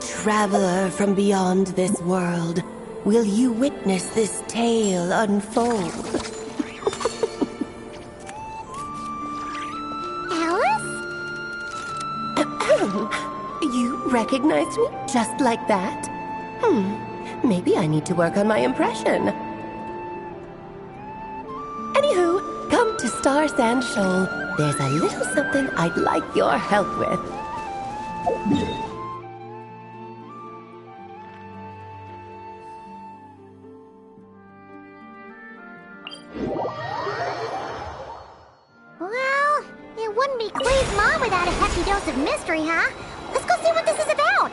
Traveler from beyond this world, will you witness this tale unfold? Alice? You recognized me just like that? Maybe I need to work on my impression. Anywho, come to Star Sand Shoal. There's a little something I'd like your help with. Well, it wouldn't be Clee's mom without a hefty dose of mystery, huh? Let's go see what this is about.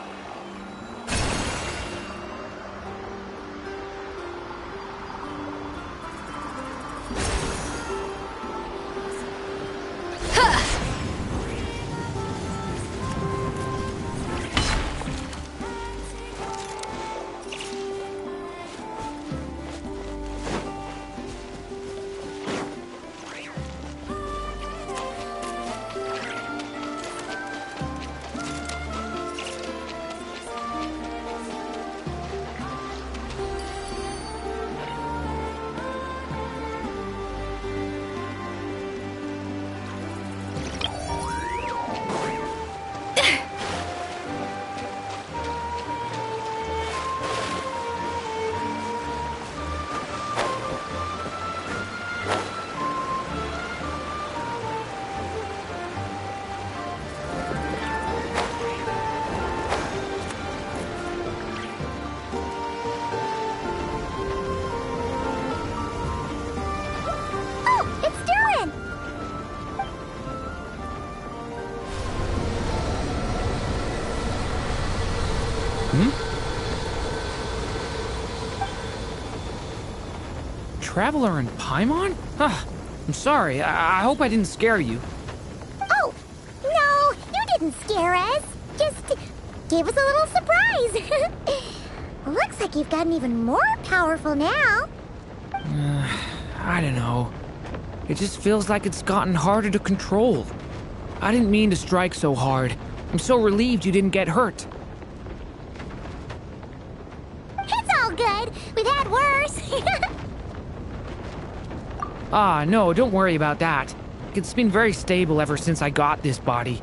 Traveler in Paimon? I'm sorry. I hope I didn't scare you. Oh, no, you didn't scare us. Just gave us a little surprise. Looks like you've gotten even more powerful now. I don't know. It just feels like it's gotten harder to control. I didn't mean to strike so hard. I'm so relieved you didn't get hurt. It's all good. We've had worse. No, don't worry about that. It's been very stable ever since I got this body.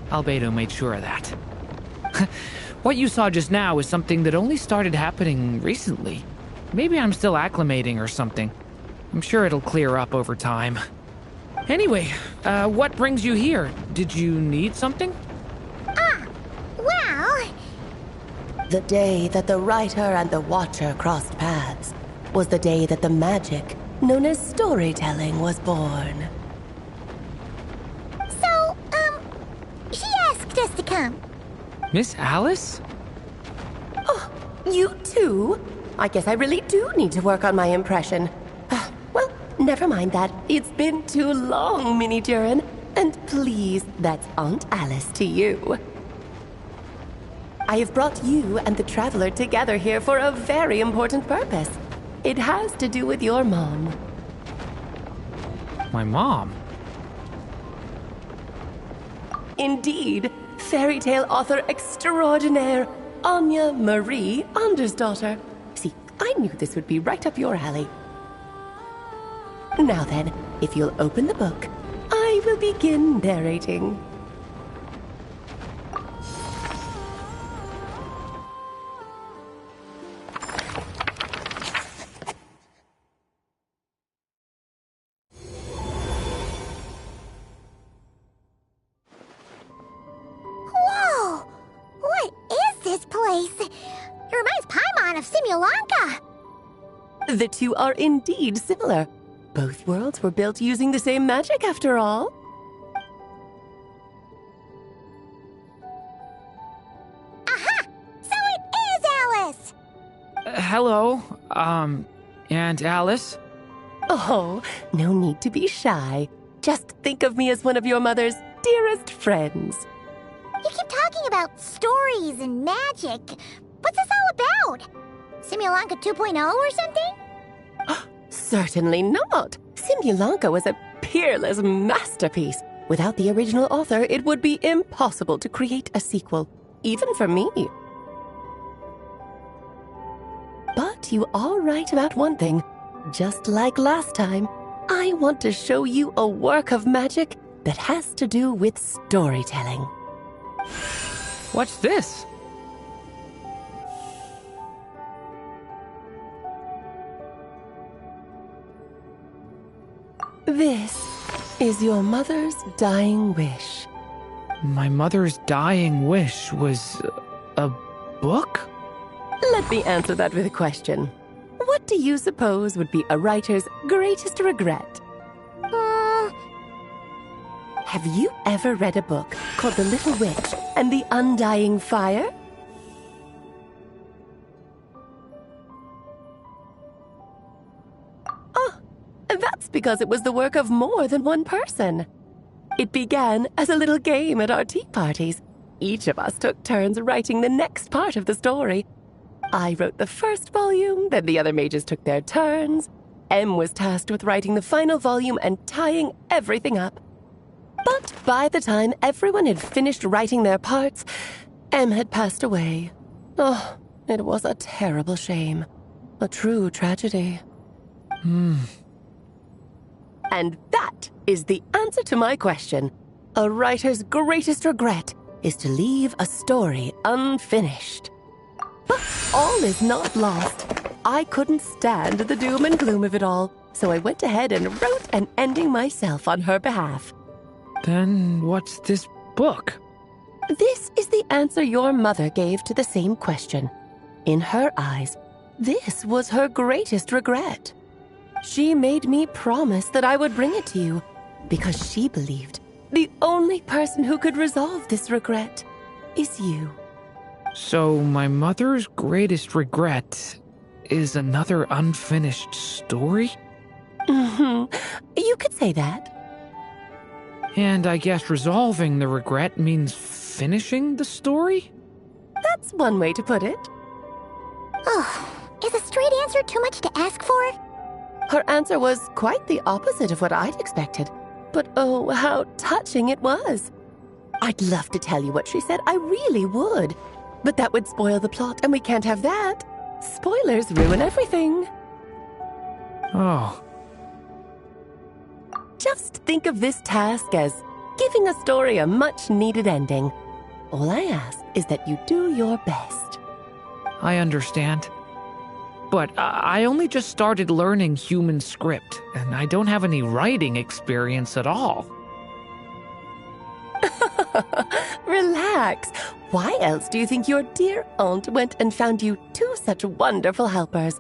Albedo made sure of that. What you saw just now is something that only started happening recently. Maybe I'm still acclimating or something. I'm sure it'll clear up over time. Anyway, what brings you here? Did you need something? Well... The day that the writer and the watcher crossed paths was the day that the magic known as storytelling was born. So, she asked us to come. Miss Alice? Oh, you too? I guess I really do need to work on my impression. Well, never mind that. It's been too long, Mini Durin. And please, that's Aunt Alice to you. I have brought you and the Traveler together here for a very important purpose. It has to do with your mom. My mom? Indeed, fairy tale author extraordinaire, Anya Marie Andersdottir. See, I knew this would be right up your alley. Now then, if you'll open the book, I will begin narrating. Whoa! What is this place? It reminds Paimon of Simulanka. The two are indeed similar. Both worlds were built using the same magic, after all. Aha! So it is Alice! Hello, Aunt Alice? Oh, no need to be shy. Just think of me as one of your mother's dearest friends. You keep talking about stories and magic. What's this all about? Simulanka 2.0 or something? Certainly not. Simulanka was a peerless masterpiece. Without the original author, it would be impossible to create a sequel, even for me. proved you all right about one thing. Just like last time, I want to show you a work of magic that has to do with storytelling. What's this? This is your mother's dying wish. My mother's dying wish was a book? Let me answer that with a question. What do you suppose would be a writer's greatest regret? Have you ever read a book called The Little Witch and the Undying Fire? Oh, that's because it was the work of more than one person. It began as a little game at our tea parties. Each of us took turns writing the next part of the story. I wrote the first volume, then the other mages took their turns. Em was tasked with writing the final volume and tying everything up. But by the time everyone had finished writing their parts, Em had passed away. Oh, it was a terrible shame. A true tragedy. And that is the answer to my question. A writer's greatest regret is to leave a story unfinished. But all is not lost. I couldn't stand the doom and gloom of it all, so I went ahead and wrote an ending myself on her behalf. Then what's this book? This is the answer your mother gave to the same question. In her eyes, this was her greatest regret. She made me promise that I would bring it to you because she believed the only person who could resolve this regret is you. So my mother's greatest regret is another unfinished story? You could say that. And I guess resolving the regret means finishing the story? That's one way to put it. Oh, is a straight answer too much to ask for? Her answer was quite the opposite of what I'd expected. But oh, how touching it was. I'd love to tell you what she said, I really would. But that would spoil the plot, and we can't have that. Spoilers ruin everything. Oh. Just think of this task as giving a story a much-needed ending. All I ask is that you do your best. I understand. But I only just started learning human script, and I don't have any writing experience at all. Relax. Why else do you think your dear aunt went and found you two such wonderful helpers?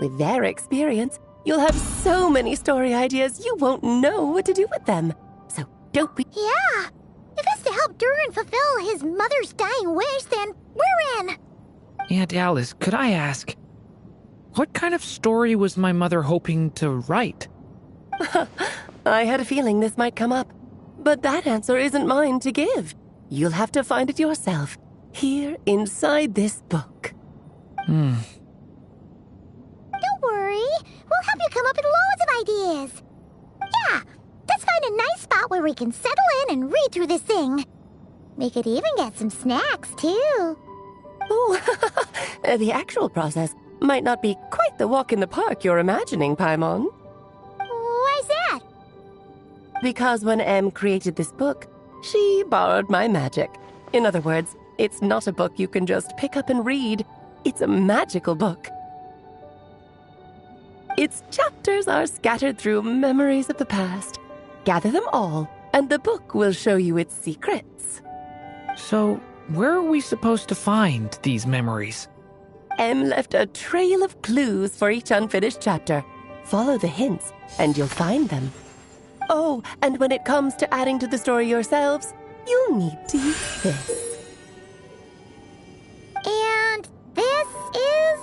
With their experience, you'll have so many story ideas you won't know what to do with them. So don't be... Yeah. If it's to help Durin fulfill his mother's dying wish, then we're in. Aunt Alice, could I ask, what kind of story was my mother hoping to write? I had a feeling this might come up. But that answer isn't mine to give. You'll have to find it yourself, here inside this book. Don't worry. We'll help you come up with loads of ideas. Yeah, let's find a nice spot where we can settle in and read through this thing. We could even get some snacks, too. Oh, the actual process might not be quite the walk in the park you're imagining, Paimon. Why's that? Because when Em created this book, she borrowed my magic. In other words, it's not a book you can just pick up and read. It's a magical book. Its chapters are scattered through memories of the past. Gather them all, and the book will show you its secrets. So, where are we supposed to find these memories? Em left a trail of clues for each unfinished chapter. Follow the hints, and you'll find them. Oh, and when it comes to adding to the story yourselves, you'll need to use this. And this is...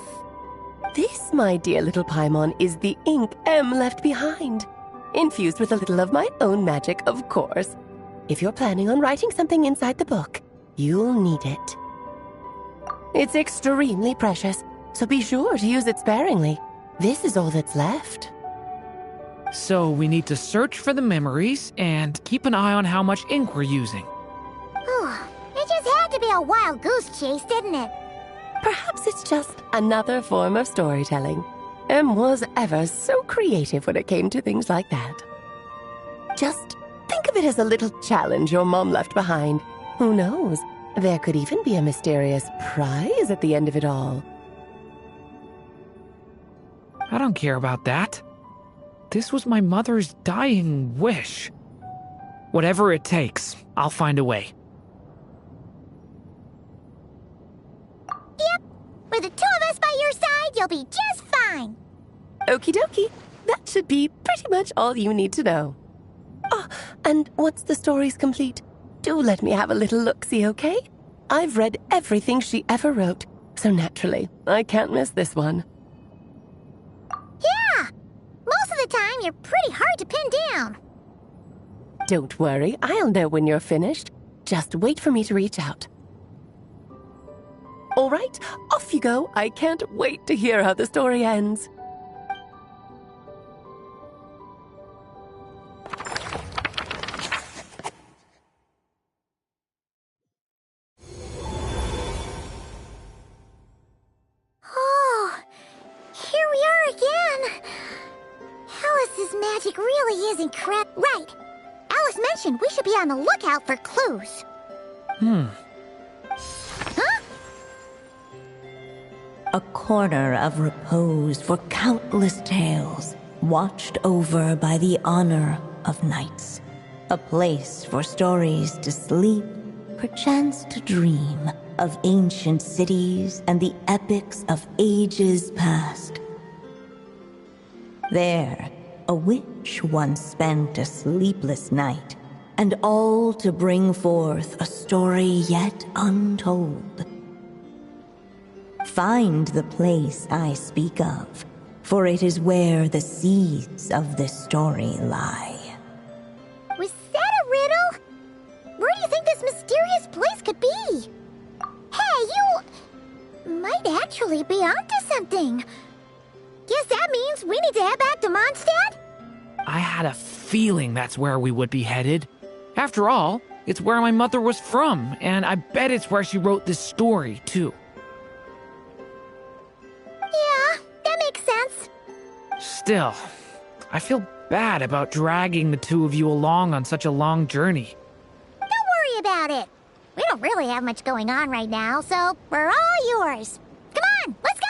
This, my dear little Paimon, is the ink Em left behind. Infused with a little of my own magic, of course. If you're planning on writing something inside the book, you'll need it. It's extremely precious, so be sure to use it sparingly. This is all that's left. So we need to search for the memories and keep an eye on how much ink we're using. It just had to be a wild goose chase, didn't it? Perhaps it's just another form of storytelling. Em was ever so creative when it came to things like that. Just think of it as a little challenge your mom left behind. Who knows? There could even be a mysterious prize at the end of it all. I don't care about that. This was my mother's dying wish. Whatever it takes, I'll find a way. Yep. With the two of us by your side, you'll be just fine. Okie dokie. That should be pretty much all you need to know. Oh, and once the story's complete, do let me have a little look-see, okay? I've read everything she ever wrote, so naturally, I can't miss this one. Yeah! Most of the time, you're pretty hard to pin down. Don't worry, I'll know when you're finished. Just wait for me to reach out. All right, off you go. I can't wait to hear how the story ends. Oh, here we are again. Alice's magic really is incredible. Right. Alice mentioned we should be on the lookout for clues. Huh? A corner of repose for countless tales, watched over by the honor of knights. A place for stories to sleep, perchance to dream of ancient cities and the epics of ages past. There, a witch once spent a sleepless night, and all to bring forth a story yet untold. Find the place I speak of, for it is where the seeds of this story lie. Was that a riddle? Where do you think this mysterious place could be? Hey, you might actually be onto something. Guess that means we need to head back to Mondstadt? I had a feeling that's where we would be headed. After all, it's where my mother was from, and I bet it's where she wrote this story, too. Yeah, that makes sense. Still, I feel bad about dragging the two of you along on such a long journey. Don't worry about it. We don't really have much going on right now, so we're all yours. Come on, let's go!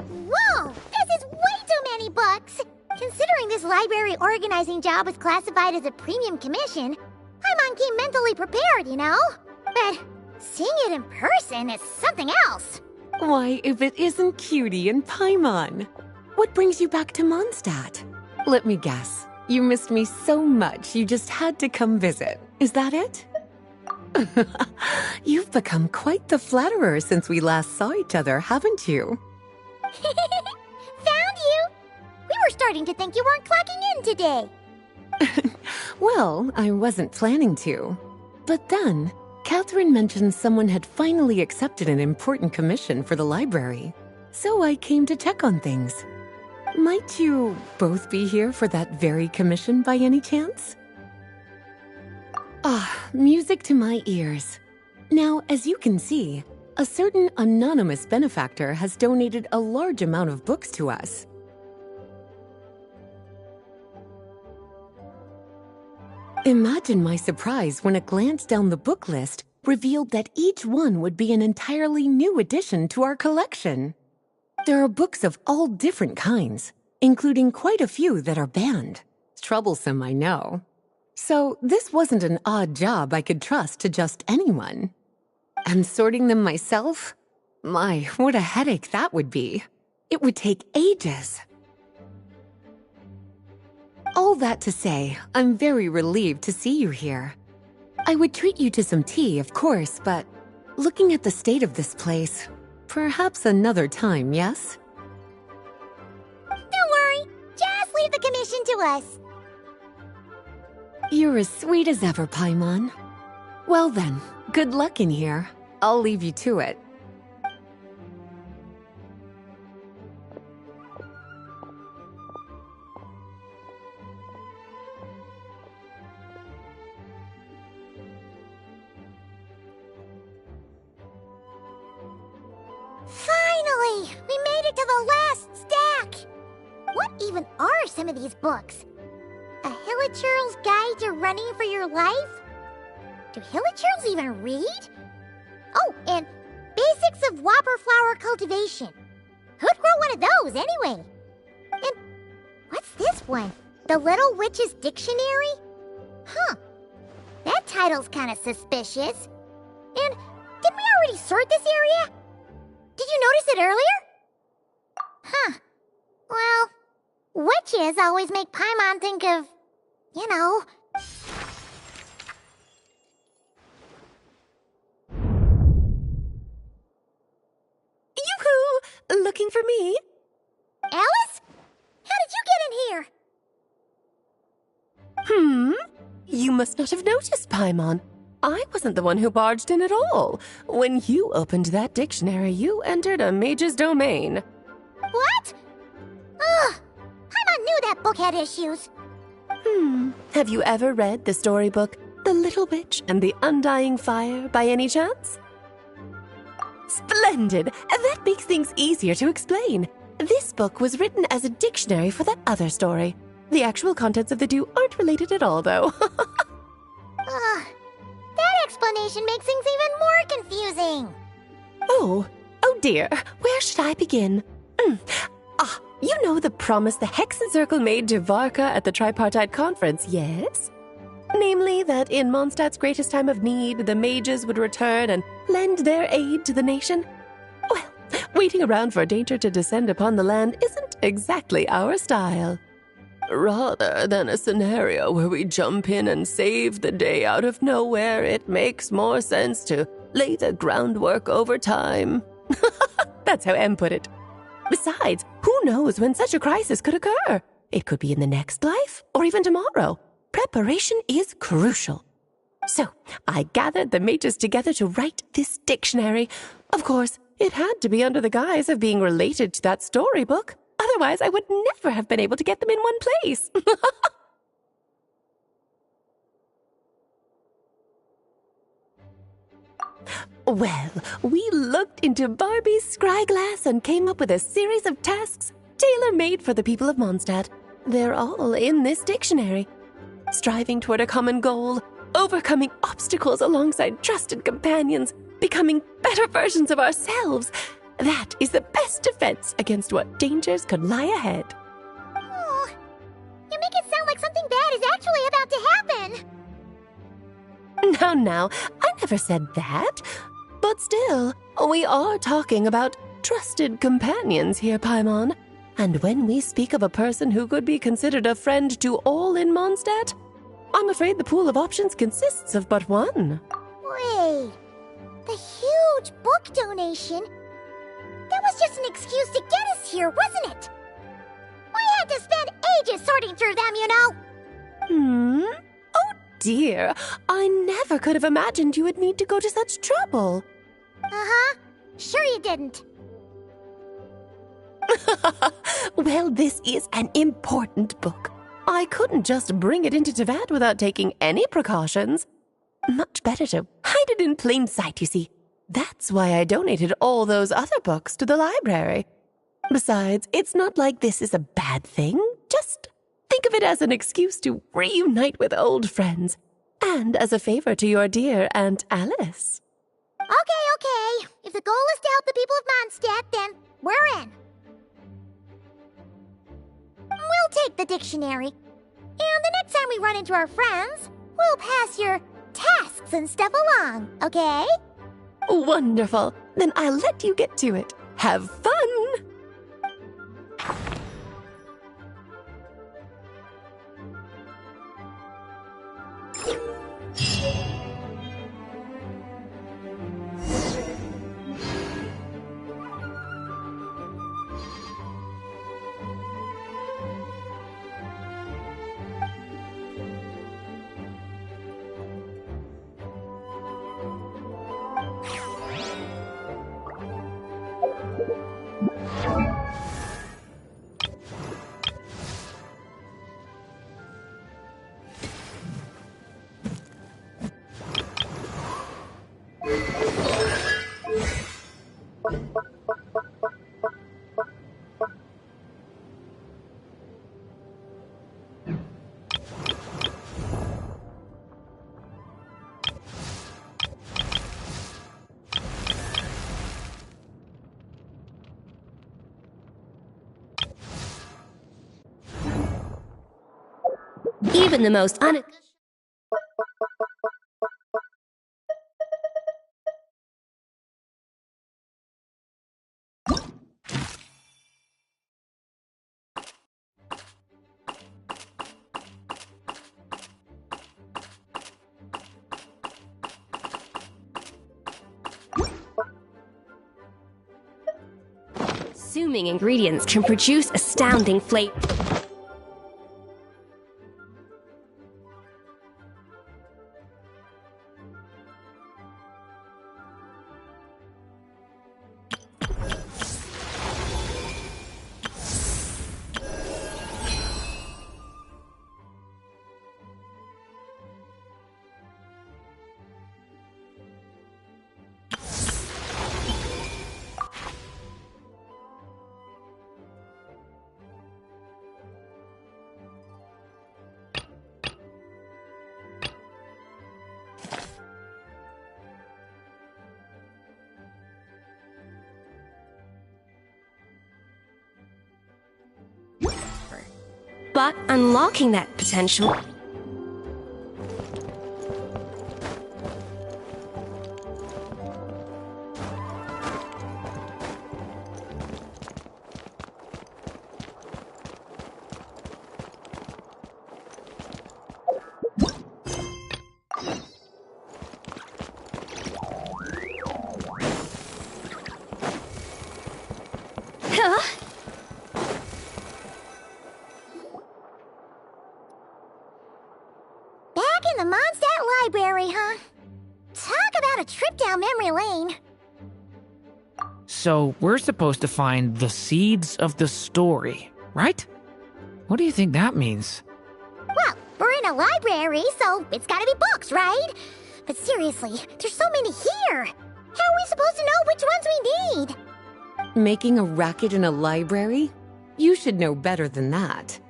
Whoa! This is way too many books! Considering this library organizing job was classified as a premium commission, I'm on key mentally prepared, you know? But seeing it in person is something else. Why, if it isn't Cutie and Paimon. What brings you back to Mondstadt? Let me guess. You missed me so much you just had to come visit. Is that it? You've become quite the flatterer since we last saw each other, haven't you? Found you! We were starting to think you weren't clocking in today. Well, I wasn't planning to. But then, Catherine mentioned someone had finally accepted an important commission for the library. So I came to check on things. Might you both be here for that very commission by any chance? Ah, music to my ears. Now, as you can see, a certain anonymous benefactor has donated a large amount of books to us. Imagine my surprise when a glance down the book list revealed that each one would be an entirely new addition to our collection. There are books of all different kinds, including quite a few that are banned. Troublesome, I know. So this wasn't an odd job I could trust to just anyone. And sorting them myself? My, what a headache that would be. It would take ages. All that to say, I'm very relieved to see you here. I would treat you to some tea, of course, but looking at the state of this place, perhaps another time, yes? Don't worry. Just leave the commission to us. You're as sweet as ever, Paimon. Well then, good luck in here. I'll leave you to it. Finally! We made it to the last stack! What even are some of these books? A Hilichurl's Guide to Running for Your Life? Do Hilichurls even read? Oh, and Basics of Whopper Flower Cultivation. Who'd grow one of those, anyway? And what's this one? The Little Witch's Dictionary? Huh. That title's kinda suspicious. And didn't we already sort this area? Did you notice it earlier? Huh. Well, witches always make Paimon think of, you know... Yoo-hoo! Looking for me? Alice? How did you get in here? You must not have noticed, Paimon. I wasn't the one who barged in at all. When you opened that dictionary, you entered a mage's domain. What? Ugh! Paimon knew that book had issues. Have you ever read the storybook The Little Witch and the Undying Fire by any chance? Splendid! That makes things easier to explain. This book was written as a dictionary for that other story. The actual contents of the two aren't related at all, though. Ugh. That explanation makes things even more confusing. Oh dear. Where should I begin? You know the promise the Hexen Circle made to Varka at the Tripartite Conference, yes? Namely, that in Mondstadt's greatest time of need, the mages would return and lend their aid to the nation? Well, waiting around for danger to descend upon the land isn't exactly our style. Rather than a scenario where we jump in and save the day out of nowhere, it makes more sense to lay the groundwork over time. That's how Em put it. Besides, who knows when such a crisis could occur? It could be in the next life, or even tomorrow. Preparation is crucial. So, I gathered the mages together to write this dictionary. Of course, it had to be under the guise of being related to that storybook. Otherwise, I would never have been able to get them in one place. Well, we looked into Barbie's scryglass and came up with a series of tasks tailor-made for the people of Mondstadt. They're all in this dictionary. Striving toward a common goal, overcoming obstacles alongside trusted companions, becoming better versions of ourselves. That is the best defense against what dangers could lie ahead. Oh, you make it sound like something bad is actually about to happen. Now, I never said that. But still, we are talking about trusted companions here, Paimon. And when we speak of a person who could be considered a friend to all in Mondstadt, I'm afraid the pool of options consists of but one. Wait, the huge book donation? That was just an excuse to get us here, wasn't it? We had to spend ages sorting through them, you know. Oh dear, I never could have imagined you would need to go to such trouble. Uh-huh. Sure you didn't. Well, this is an important book. I couldn't just bring it into Tevat without taking any precautions. Much better to hide it in plain sight, you see. That's why I donated all those other books to the library. Besides, it's not like this is a bad thing. Just think of it as an excuse to reunite with old friends. And as a favor to your dear Aunt Alice. Okay. If the goal is to help the people of Mondstadt, then we're in. I'll take the dictionary. And the next time we run into our friends, we'll pass your tasks and stuff along, okay? Wonderful. Then I'll let you get to it. Have fun! Even the most unassuming ingredients can produce astounding flavor. But unlocking that potential... In the Mondstadt Library, huh? Talk about a trip down memory lane. So we're supposed to find the seeds of the story, right? What do you think that means? Well, we're in a library, so it's gotta be books, right? But seriously, there's so many here. How are we supposed to know which ones we need? Making a racket in a library? You should know better than that.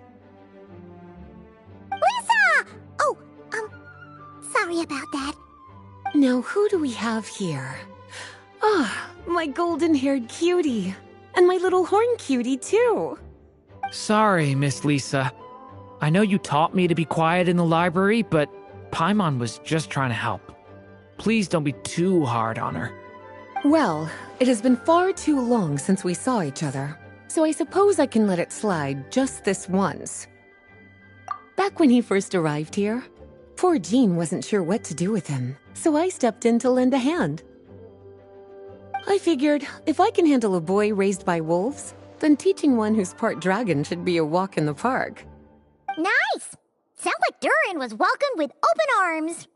Lisa! Oh, sorry about that. Now, who do we have here? Ah, my golden-haired cutie. And my little horn cutie, too. Sorry, Miss Lisa. I know you taught me to be quiet in the library, but Paimon was just trying to help. Please don't be too hard on her. Well, it has been far too long since we saw each other, so I suppose I can let it slide just this once. Back when he first arrived here, poor Jean wasn't sure what to do with him, so I stepped in to lend a hand. I figured if I can handle a boy raised by wolves, then teaching one who's part dragon should be a walk in the park. Nice! Sounds like Durin was welcomed with open arms.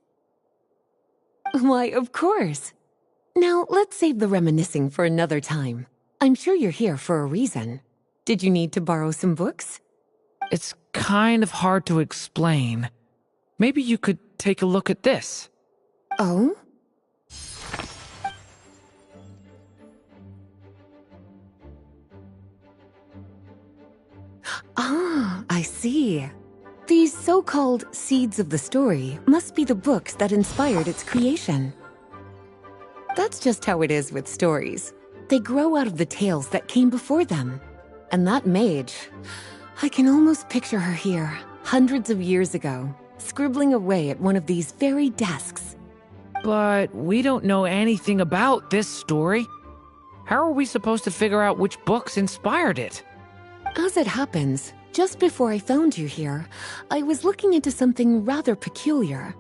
Why, of course. Now, let's save the reminiscing for another time. I'm sure you're here for a reason. Did you need to borrow some books? It's kind of hard to explain. Maybe you could take a look at this. Oh? Ah, I see. These so-called seeds of the story must be the books that inspired its creation. That's just how it is with stories. They grow out of the tales that came before them. And that mage, I can almost picture her here, hundreds of years ago, scribbling away at one of these very desks. But we don't know anything about this story. How are we supposed to figure out which books inspired it? As it happens, just before I found you here, I was looking into something rather peculiar.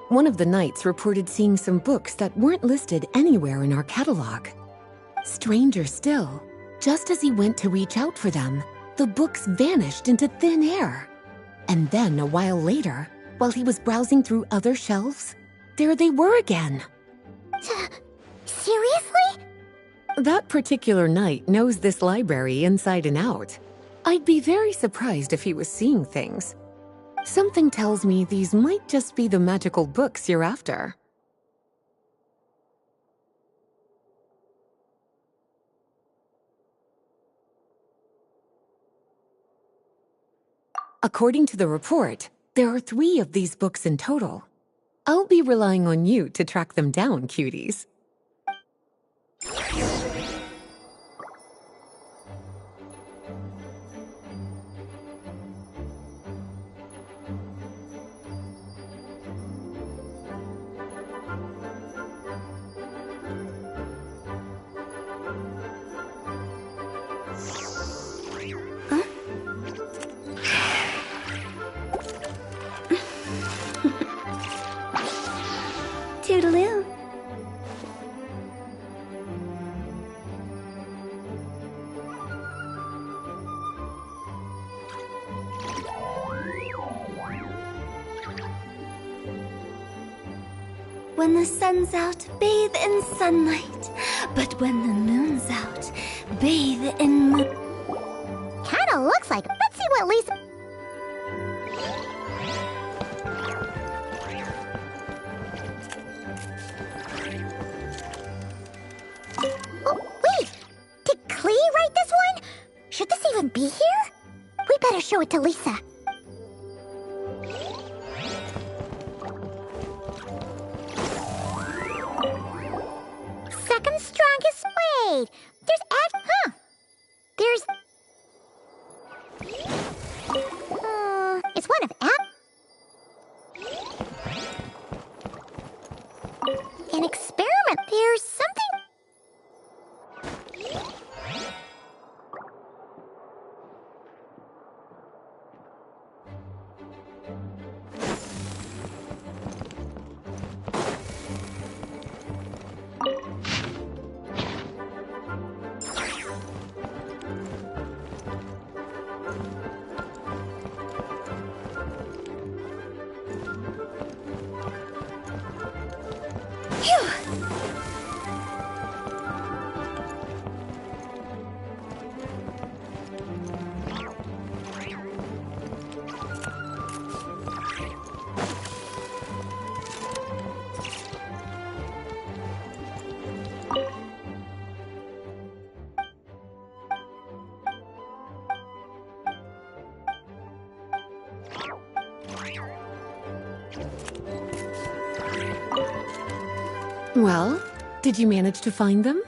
One of the knights reported seeing some books that weren't listed anywhere in our catalog. Stranger still, just as he went to reach out for them, the books vanished into thin air. And then, a while later, while he was browsing through other shelves, there they were again. Seriously? That particular knight knows this library inside and out. I'd be very surprised if he was seeing things. Something tells me these might just be the magical books you're after. According to the report, there are 3 of these books in total. I'll be relying on you to track them down, cuties. Toodaloo. When the sun's out, bathe in sunlight. But when the moon's out, bathe in moon. Kinda looks like. Let's see what Lisa. Oh, wait! Did Klee write this one? Should this even be here? We better show it to Lisa. Second strongest. Wait, there's it's one of an experiment. There's something. Well, did you manage to find them?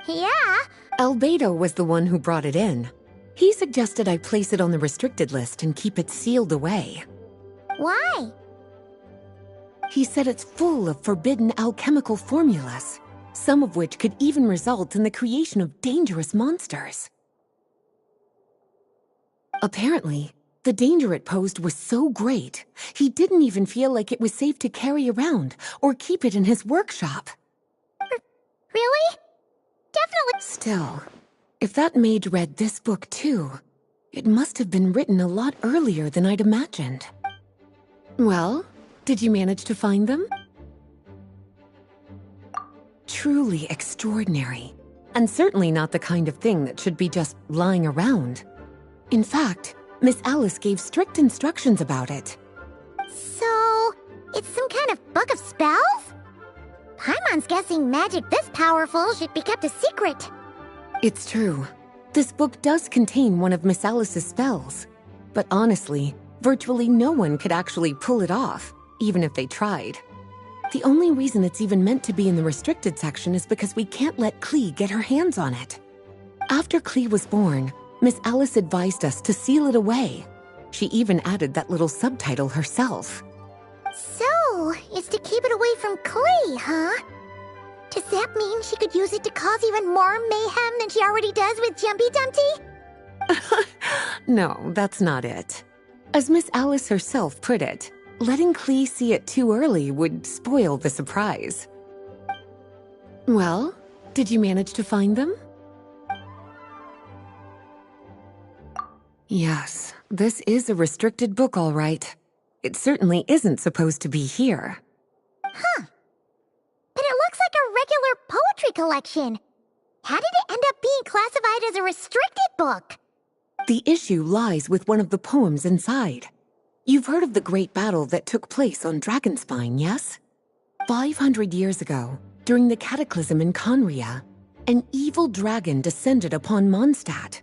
Yeah. Albedo was the one who brought it in. He suggested I place it on the restricted list and keep it sealed away. Why? He said it's full of forbidden alchemical formulas, some of which could even result in the creation of dangerous monsters. Apparently, the danger it posed was so great, he didn't even feel like it was safe to carry around or keep it in his workshop. Really? Definitely. Still, if that mage read this book too, it must have been written a lot earlier than I'd imagined. Well, did you manage to find them? Truly extraordinary, and certainly not the kind of thing that should be just lying around. In fact, Miss Alice gave strict instructions about it. So, it's some kind of book of spells? Paimon's guessing magic this powerful should be kept a secret. It's true. This book does contain one of Miss Alice's spells. But honestly, virtually no one could actually pull it off, even if they tried. The only reason it's even meant to be in the restricted section is because we can't let Klee get her hands on it. After Klee was born, Miss Alice advised us to seal it away. She even added that little subtitle herself. So, it's to keep it away from Klee, huh? Does that mean she could use it to cause even more mayhem than she already does with Jumpy Dumpty? No, that's not it. As Miss Alice herself put it, letting Klee see it too early would spoil the surprise. Well, did you manage to find them? Yes, this is a restricted book, all right. It certainly isn't supposed to be here. Huh. But it looks like a regular poetry collection. How did it end up being classified as a restricted book? The issue lies with one of the poems inside. You've heard of the great battle that took place on Dragonspine, yes? 500 years ago, during the cataclysm in Conria, an evil dragon descended upon Mondstadt.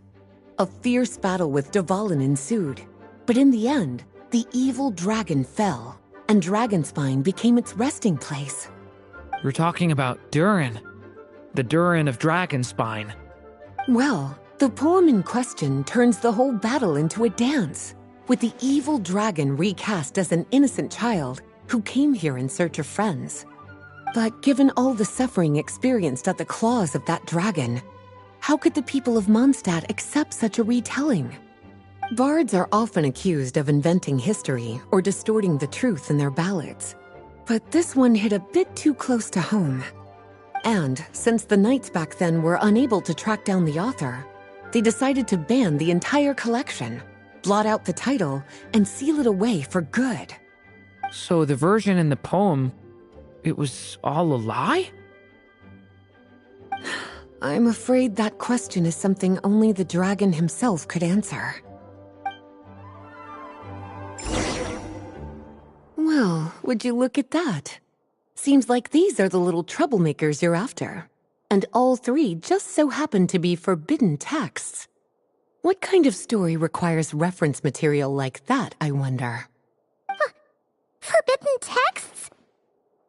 A fierce battle with Dvalin ensued, but in the end, the evil dragon fell, and Dragonspine became its resting place. We're talking about Durin. The Durin of Dragonspine. Well, the poem in question turns the whole battle into a dance, with the evil dragon recast as an innocent child who came here in search of friends. But given all the suffering experienced at the claws of that dragon, how could the people of Mondstadt accept such a retelling? Bards are often accused of inventing history or distorting the truth in their ballads. But this one hit a bit too close to home. And since the knights back then were unable to track down the author, they decided to ban the entire collection, blot out the title, and seal it away for good. So the version in the poem, it was all a lie? I'm afraid that question is something only the dragon himself could answer. Well, would you look at that? Seems like these are the little troublemakers you're after. And all three just so happen to be forbidden texts. What kind of story requires reference material like that, I wonder? Forbidden texts?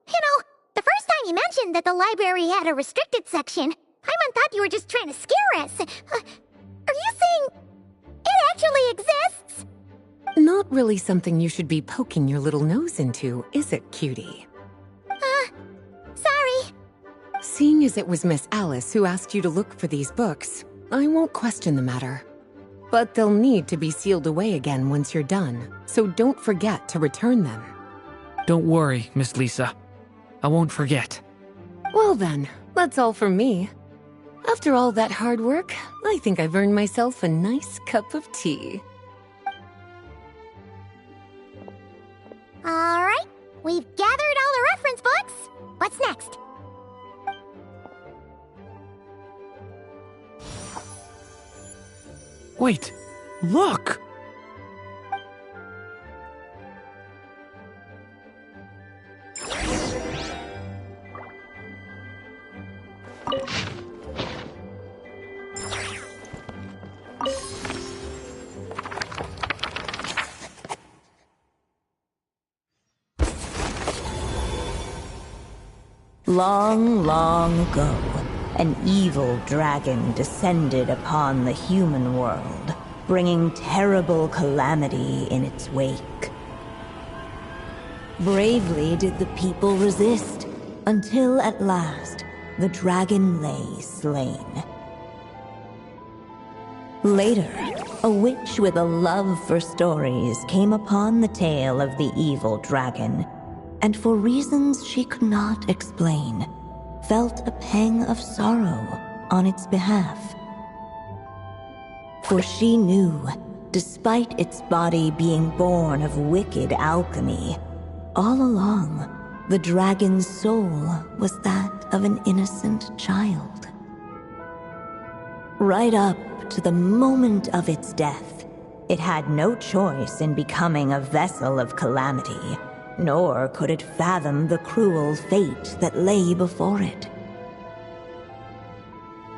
You know, the first time you mentioned that the library had a restricted section, Paimon thought you were just trying to scare us. Are you saying it actually exists? Not really something you should be poking your little nose into, is it, cutie? Sorry. Seeing as it was Miss Alice who asked you to look for these books, I won't question the matter. But they'll need to be sealed away again once you're done, so don't forget to return them. Don't worry, Miss Lisa. I won't forget. Well then, that's all from me. After all that hard work, I think I've earned myself a nice cup of tea. All right, we've gathered all the reference books. What's next? Wait, look! Long, long ago, an evil dragon descended upon the human world, bringing terrible calamity in its wake. Bravely did the people resist, until at last, the dragon lay slain. Later, a witch with a love for stories came upon the tale of the evil dragon, and for reasons she could not explain, felt a pang of sorrow on its behalf. For she knew, despite its body being born of wicked alchemy, all along, the dragon's soul was that of an innocent child. Right up to the moment of its death, it had no choice in becoming a vessel of calamity, nor could it fathom the cruel fate that lay before it.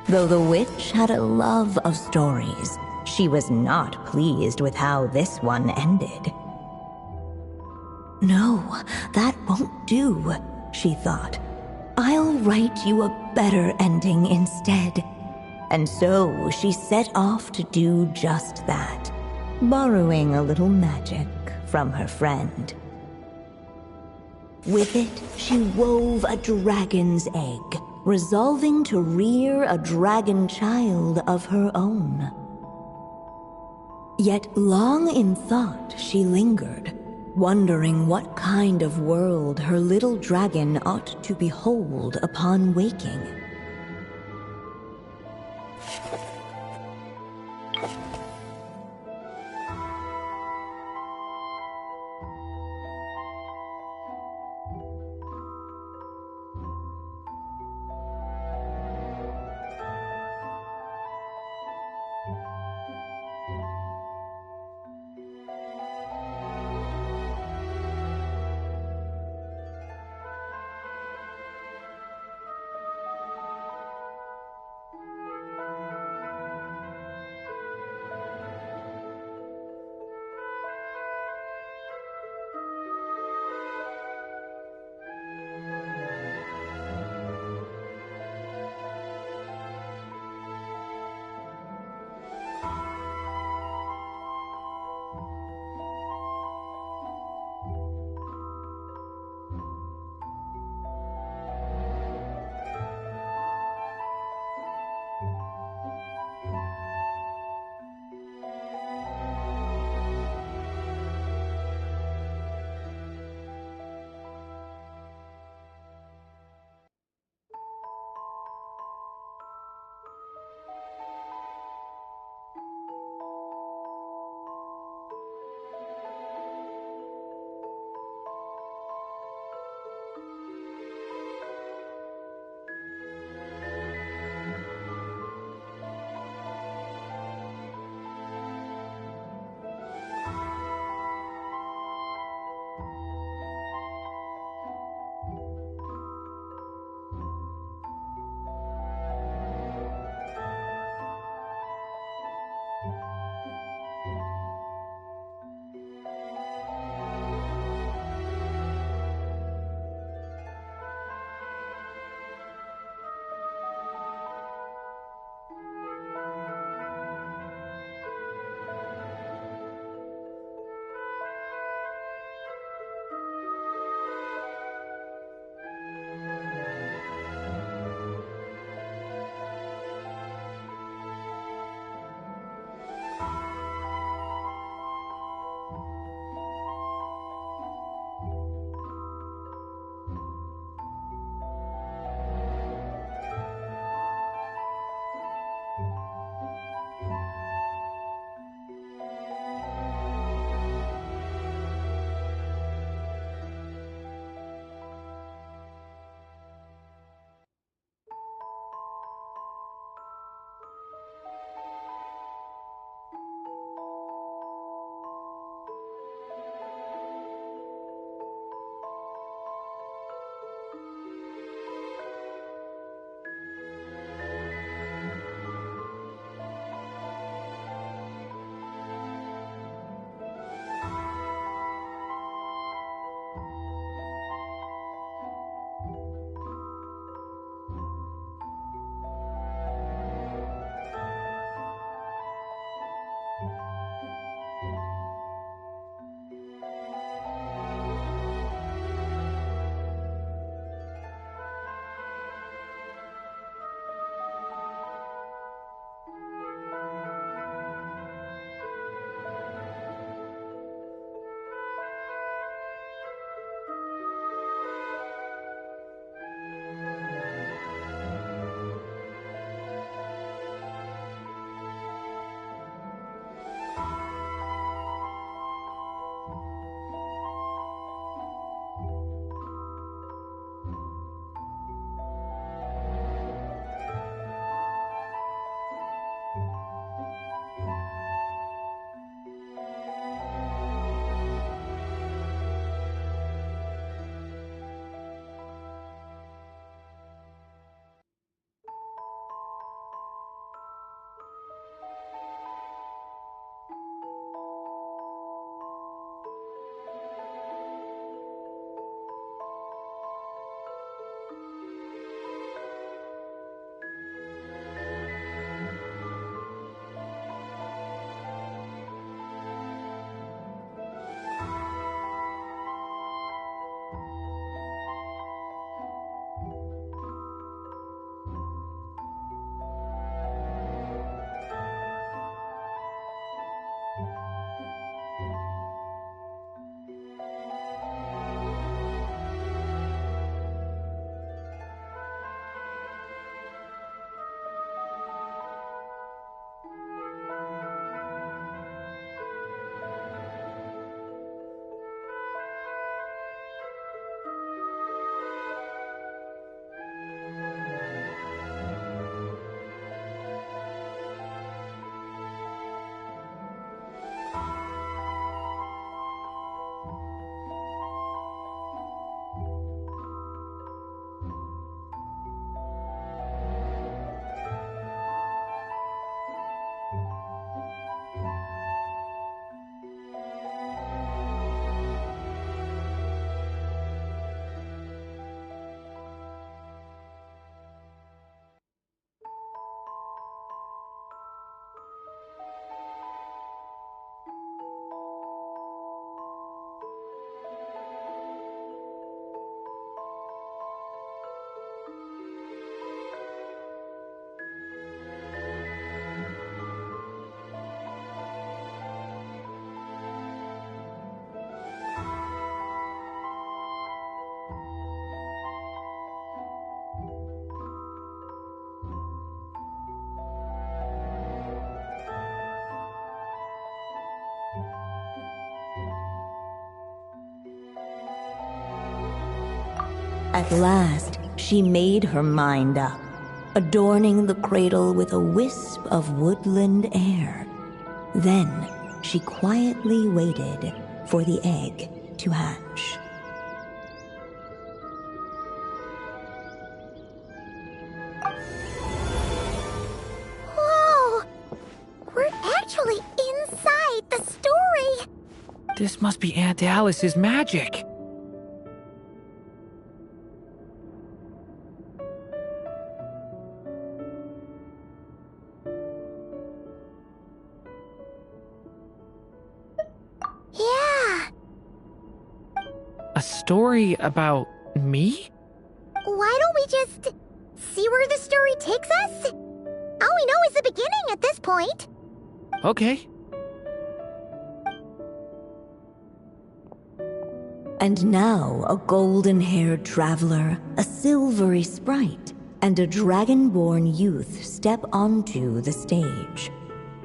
Though the witch had a love of stories, she was not pleased with how this one ended. No, that won't do, she thought. I'll write you a better ending instead. And so she set off to do just that, borrowing a little magic from her friend. With it, she wove a dragon's egg, resolving to rear a dragon child of her own. Yet long in thought she lingered, wondering what kind of world her little dragon ought to behold upon waking. At last, she made her mind up, adorning the cradle with a wisp of woodland air. Then, she quietly waited for the egg to hatch. Whoa! We're actually inside the story! This must be Aunt Alice's magic. Yeah. A story about me? Why don't we just see where the story takes us? All we know is the beginning at this point. Okay. And now a golden-haired traveler, a silvery sprite, and a dragon-born youth step onto the stage.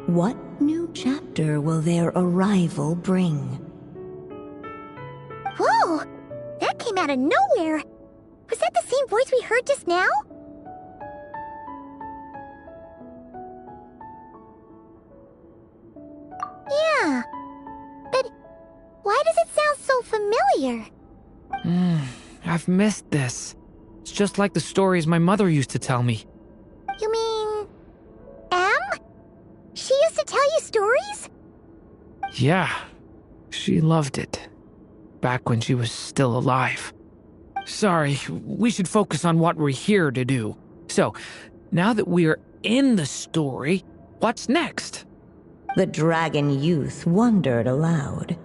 What new chapter will their arrival bring? Whoa! That came out of nowhere! Was that the same voice we heard just now? Yeah. But why does it sound so familiar? I've missed this. It's just like the stories my mother used to tell me. You mean... Em? She used to tell you stories? Yeah, she loved it. Back when she was still alive. Sorry, we should focus on what we're here to do. So, now that we're in the story, what's next? The dragon youth wondered aloud.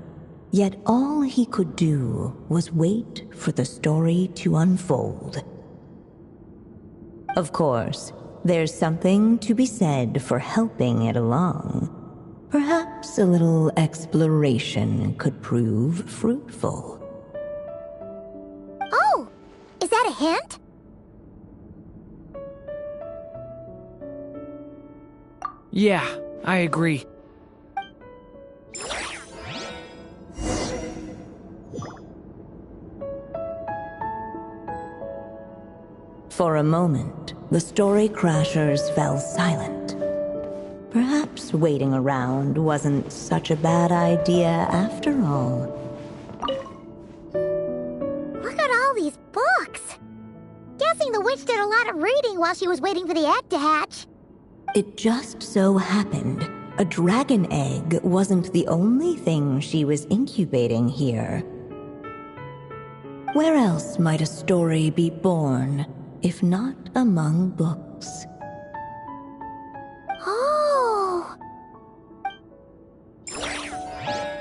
Yet all he could do was wait for the story to unfold. Of course, there's something to be said for helping it along. Perhaps a little exploration could prove fruitful. Oh! Is that a hint? Yeah, I agree. For a moment, the story crashers fell silent. Perhaps waiting around wasn't such a bad idea after all. Look at all these books! Guessing the witch did a lot of reading while she was waiting for the egg to hatch. It just so happened a dragon egg wasn't the only thing she was incubating here. Where else might a story be born, if not among books? Oh!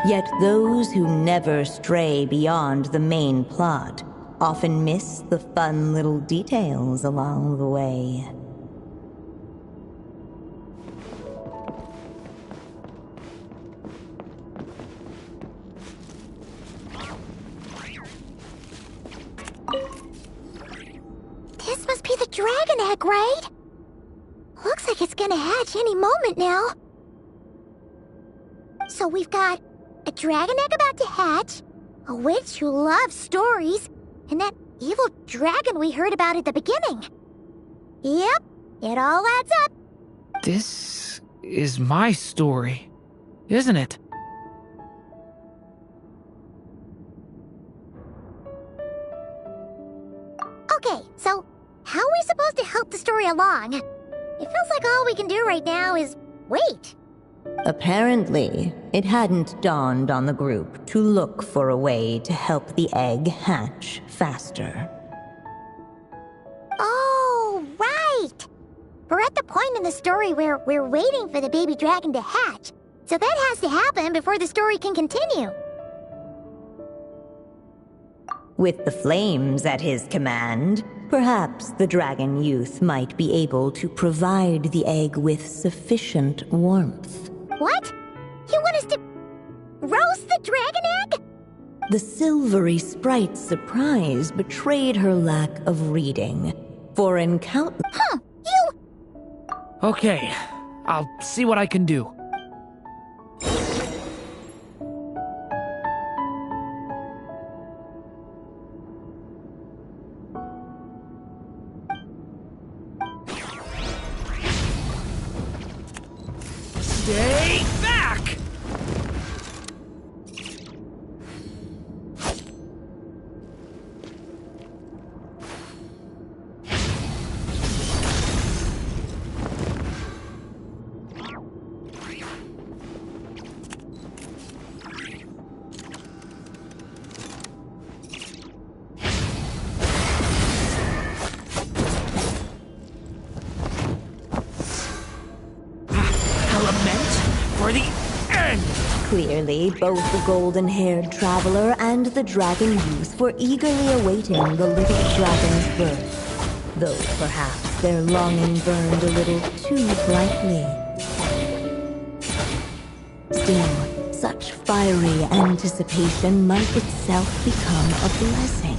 Yet those who never stray beyond the main plot often miss the fun little details along the way. This must be the dragon egg, right? Looks like it's gonna hatch any moment now. So we've got a dragon egg about to hatch, a witch who loves stories, and that evil dragon we heard about at the beginning. Yep, it all adds up. This is my story, isn't it? Okay, so how are we supposed to help the story along? It feels like all we can do right now is wait. Apparently, it hadn't dawned on the group to look for a way to help the egg hatch faster. Oh, right! We're at the point in the story where we're waiting for the baby dragon to hatch, so that has to happen before the story can continue. With the flames at his command, perhaps the dragon youth might be able to provide the egg with sufficient warmth. What? You want us to roast the dragon egg? The silvery sprite's surprise betrayed her lack of reading. For in countless... Huh, you... Okay, I'll see what I can do. Clearly, both the golden-haired traveler and the dragon youth were eagerly awaiting the little dragon's birth, though perhaps their longing burned a little too brightly. Still, such fiery anticipation might itself become a blessing.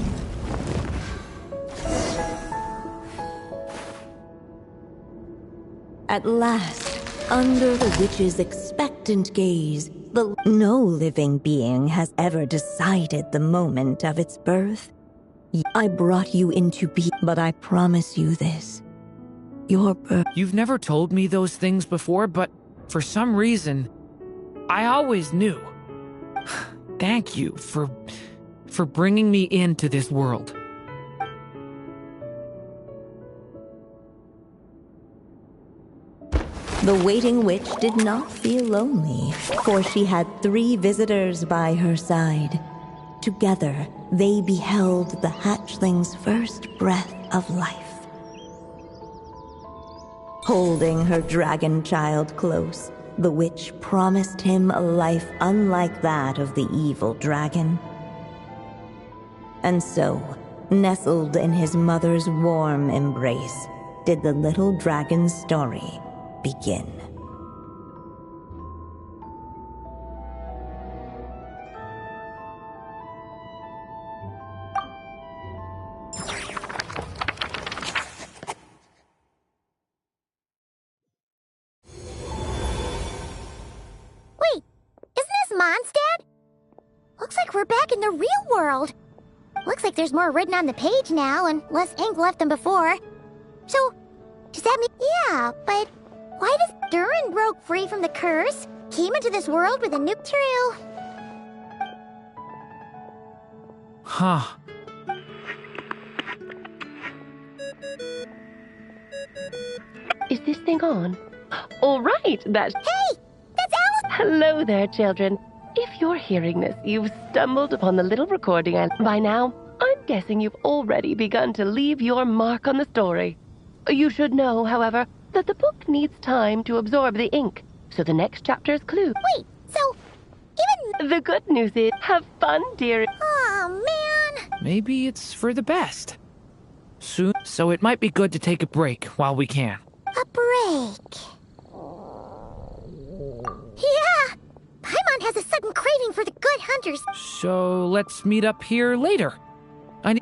At last, under the witch's expectant gaze, no living being has ever decided the moment of its birth. I brought you into being, but I promise you this. Your birth... You've never told me those things before, but for some reason, I always knew. Thank you for bringing me into this world. The waiting witch did not feel lonely, for she had 3 visitors by her side. Together, they beheld the hatchling's first breath of life. Holding her dragon child close, the witch promised him a life unlike that of the evil dragon. And so, nestled in his mother's warm embrace, did the little dragon's story begin. Wait, isn't this Mondstadt? Looks like we're back in the real world. Looks like there's more written on the page now and less ink left than before. So, does that mean... Yeah, but why does Durin broke free from the curse, came into this world with a new material? Huh. Is this thing on? All right, that's... Hey, that's Alice! Hello there, children. If you're hearing this, you've stumbled upon the little recording, and by now, I'm guessing you've already begun to leave your mark on the story. You should know, however, that the book needs time to absorb the ink, so the next chapter's clue. Wait, so even... The good news is, have fun, dear. Oh, man! Maybe it's for the best. Soon, so it might be good to take a break while we can. A break. Yeah! Paimon has a sudden craving for the good hunters. So let's meet up here later. I need...